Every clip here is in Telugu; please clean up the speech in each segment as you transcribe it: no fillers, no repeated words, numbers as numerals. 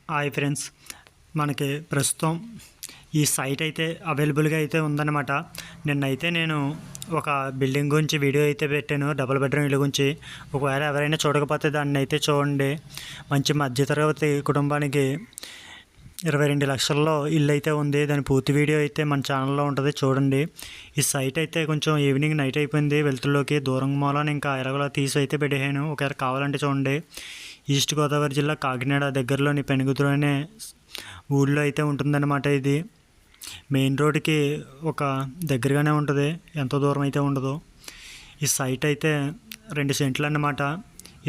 హాయ్ ఫ్రెండ్స్, మనకి ప్రస్తుతం ఈ సైట్ అయితే అవైలబుల్గా అయితే ఉందన్నమాట. నిన్నైతే నేను ఒక బిల్డింగ్ గురించి వీడియో అయితే పెట్టాను, డబుల్ బెడ్రూమ్ ఇల్లు గురించి. ఒకవేళ ఎవరైనా చూడకపోతే దాన్ని అయితే చూడండి. మంచి మధ్యతరగతి కుటుంబానికి 22 లక్షల్లో ఇల్లు అయితే ఉంది. దాని పూర్తి వీడియో అయితే మన ఛానల్లో ఉంటుంది, చూడండి. ఈ సైట్ అయితే కొంచెం ఈవినింగ్ నైట్ అయిపోయింది, వెలుతుల్లోకి దూరం మూలాన్ని ఇంకా ఎరగలో తీసి అయితే పెట్టాను. ఒకవేళ కావాలంటే చూడండి. ఈస్ట్ గోదావరి జిల్లా కాకినాడ దగ్గరలోని పెనుగుతురు అనే ఊళ్ళో అయితే ఉంటుందన్నమాట. ఇది మెయిన్ రోడ్డుకి ఒక దగ్గరగానే ఉంటుంది, ఎంతో దూరం అయితే ఉండదు. ఈ సైట్ అయితే 2 సెంట్లు అన్నమాట.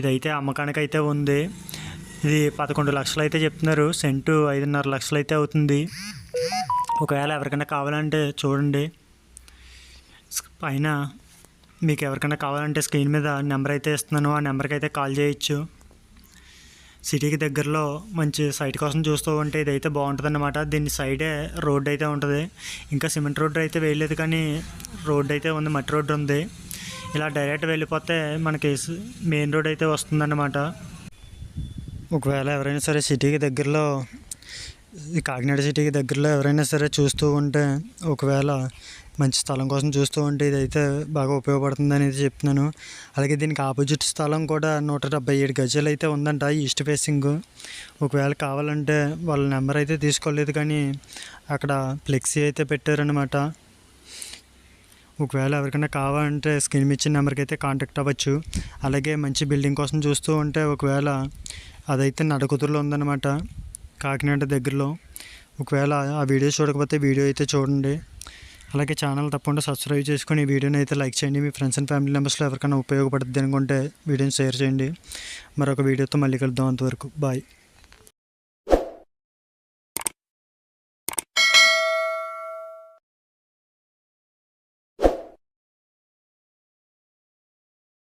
ఇదైతే అమ్మకానికి అయితే ఉంది. ఇది 11 లక్షలు అయితే చెప్తున్నారు. సెంటు 5.5 లక్షలు అయితే అవుతుంది. ఒకవేళ ఎవరికైనా కావాలంటే చూడండి. పైన మీకు ఎవరికైనా కావాలంటే స్క్రీన్ మీద నెంబర్ అయితే ఇస్తున్నాను, ఆ నెంబర్కి అయితే కాల్ చేయొచ్చు. సిటీకి దగ్గరలో మంచి సైట్ కోసం చూస్తూ ఉంటే ఇదైతే బాగుంటుంది అన్నమాట. దీని సైడే రోడ్ అయితే ఉంటుంది. ఇంకా సిమెంట్ రోడ్డు అయితే వేయలేదు, కానీ రోడ్డు అయితే ఉంది, మట్టి రోడ్డు ఉంది. ఇలా డైరెక్ట్ వెళ్ళిపోతే మనకి మెయిన్ రోడ్ అయితే వస్తుందన్నమాట. ఒకవేళ ఎవరైనా సరే సిటీకి దగ్గరలో, ఈ కాకినాడ సిటీకి దగ్గరలో ఎవరైనా సరే చూస్తూ ఉంటే, ఒకవేళ మంచి స్థలం కోసం చూస్తూ ఉంటే ఇదైతే బాగా ఉపయోగపడుతుంది అనేది చెప్తున్నాను. అలాగే దీనికి ఆపోజిట్ స్థలం కూడా 177 గజాలు అయితే ఉందంట, ఈస్ట్ ఫేసింగ్. ఒకవేళ కావాలంటే వాళ్ళ నెంబర్ అయితే తీసుకోలేదు, కానీ అక్కడ ఫ్లెక్సీ అయితే పెట్టారనమాట. ఒకవేళ ఎవరికైనా కావాలంటే స్క్రీన్ ఇచ్చిన నెంబర్కి అయితే కాంటాక్ట్ అవ్వచ్చు. అలాగే మంచి బిల్డింగ్ కోసం చూస్తూ ఉంటే, ఒకవేళ అదైతే నడకుదురులో ఉందన్నమాట, కాకినాడ దగ్గరలో. ఒకవేళ ఆ వీడియో చూడకపోతే వీడియో అయితే చూడండి. అలాగే ఛానల్ తప్పకుండా సబ్స్క్రైబ్ చేసుకొని ఈ వీడియోని అయితే లైక్ చేయండి. మీ ఫ్రెండ్స్ అండ్ ఫ్యామిలీ మెంబర్స్లో ఎవరికైనా ఉపయోగపడుతుంది అనుకుంటే వీడియోని షేర్ చేయండి. మరొక వీడియోతో మళ్ళీ కలుద్దాం. అంతవరకు బాయ్.